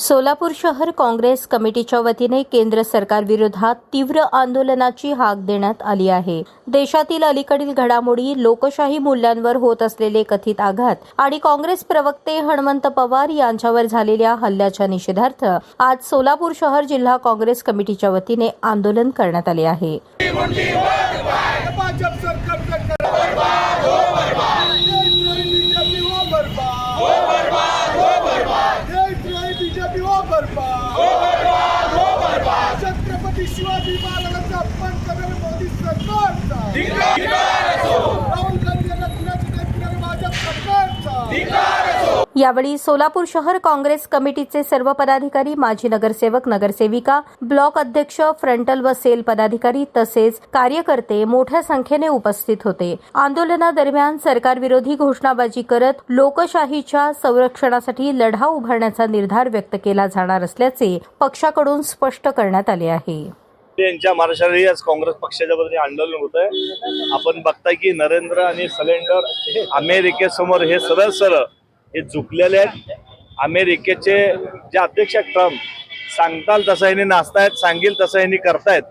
सोलापूर शहर काँग्रेस कमिटीच्या वतीने केंद्र सरकारविरोधात तीव्र आंदोलनाची हाक देण्यात आली आहे। देशातील अलीकडील घडामोडी, लोकशाही मूल्यांवर होत असलेले कथित आघात आणि काँग्रेस प्रवक्ते हणमंत पवार यांच्यावर झालेल्या हल्ल्याच्या निषेधार्थ आज सोलापूर शहर जिल्हा काँग्रेस कमिटीच्या वतीने आंदोलन करण्यात आले आहे। छत्रपती शिवाजी महाराजांचा अपमान करणाऱ्या मोदी सरकारचा राहुल गांधी यांना कुणाच्या किनारे भाजप सरकारचा। यावेळी सोलापूर शहर काँग्रेस कमिटीचे सर्व पदाधिकारी, माजी नगरसेवक, नगरसेविका, ब्लॉक अध्यक्ष, फ्रंटल व सेल पदाधिकारी तसेच कार्यकर्ते मोठ्या संख्येने उपस्थित होते। आंदोलनादरम्यान सरकारविरोधी घोषणाबाजी करत लोकशाहीच्या संरक्षणासाठी लढा उभारण्याचा निर्धार व्यक्त केला जाणार असल्याचे पक्षाकडून स्पष्ट करण्यात आले आहे। यांच्या महाराष्ट्रात आज काँग्रेस पक्षाच्या वतीने आंदोलन होत आहे। आपण बघताय की नरेंद्र आणि सिलेंडर अमेरिकेसमोर हे सरळ हे झुकलेले आहेत। अमेरिकेचे जे अध्यक्ष ट्रम्प सांगताल तसं यांनी नाचतायत, सांगेल तसं यांनी करतायत।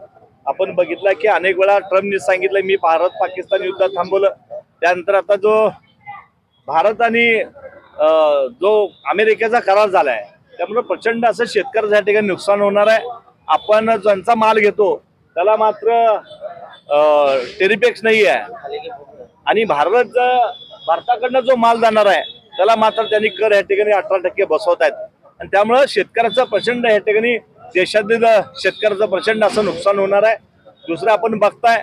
आपण बघितलं की अनेक वेळा ट्रम्पने सांगितलं मी भारत पाकिस्तान युद्ध थांबवलं, त्यानंतर आता जो भारत आणि जो अमेरिकेचा करार झालाय त्यामुळे प्रचंड असं शेतकऱ्याच्या ठिकाणी नुकसान होणार आहे। आपण ज्यांचा माल घेतो त्याला मात्र टेरिफॅक्स नाही आहे आणि भारताकडनं जो माल जाणार आहे त्याला मात्र त्यांनी कर या ठिकाणी 18% बसवत आहेत आणि त्यामुळे शेतकऱ्याचं प्रचंड या ठिकाणी देशातील शेतकऱ्याचं प्रचंड असं नुकसान होणार आहे। दुसरं आपण बघताय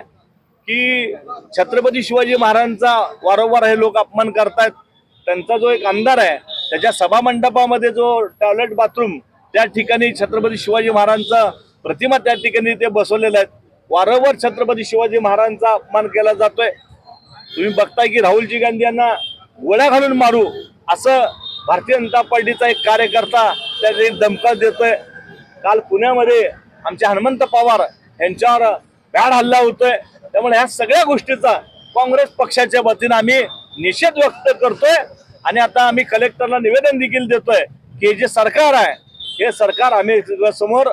की छत्रपती शिवाजी महाराजांचा वारंवार हे लोक अपमान करतायत। त्यांचा जो एक आमदार आहे त्याच्या सभा मंडपामध्ये जो टॉयलेट बाथरूम त्या ठिकाणी छत्रपती शिवाजी महाराजांचा प्रतिमा त्या ठिकाणी ते बसवलेले आहेत। वारंवार छत्रपती शिवाजी महाराजांचा अपमान केला जातोय। तुम्ही बघताय की राहुलजी गांधी यांना गोळ्या घालून मारू असं भारतीय जनता पार्टीचा एक कार्यकर्ता त्याची धमकी देतोय। काल पुण्यामध्ये आमचे हणमंत पवार यांच्यावर भ्याड हल्ला होतोय। त्यामुळे ह्या सगळ्या गोष्टीचा काँग्रेस पक्षाच्या वतीने आम्ही निषेध व्यक्त करतोय आणि आता आम्ही कलेक्टरला निवेदन देखील देतोय की जे सरकार आहे हे सरकार अमेरिकेसमोर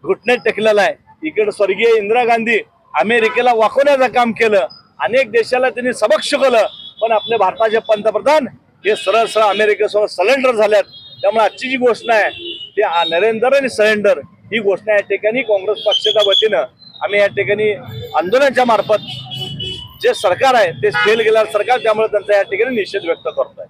घुटणे टेकलेलं आहे। इकडे स्वर्गीय इंदिरा गांधी अमेरिकेला वाकवण्याचं काम केलं, अनेक देशाला त्यांनी सबक शिकवलं, पण आपले भारताचे पंतप्रधान हे सरळ अमेरिकेसमोर सरेंडर झाल्यात। त्यामुळे आजची जी घोषणा आहे ती नरेंद्र आणि सरेंडर ही घोषणा या ठिकाणी काँग्रेस पक्षाच्या वतीनं आम्ही या ठिकाणी आंदोलनाच्या मार्फत जे सरकार आहे ते फेल गेलेलं सरकार, त्यामुळे त्यांचा या ठिकाणी निषेध व्यक्त करतोय।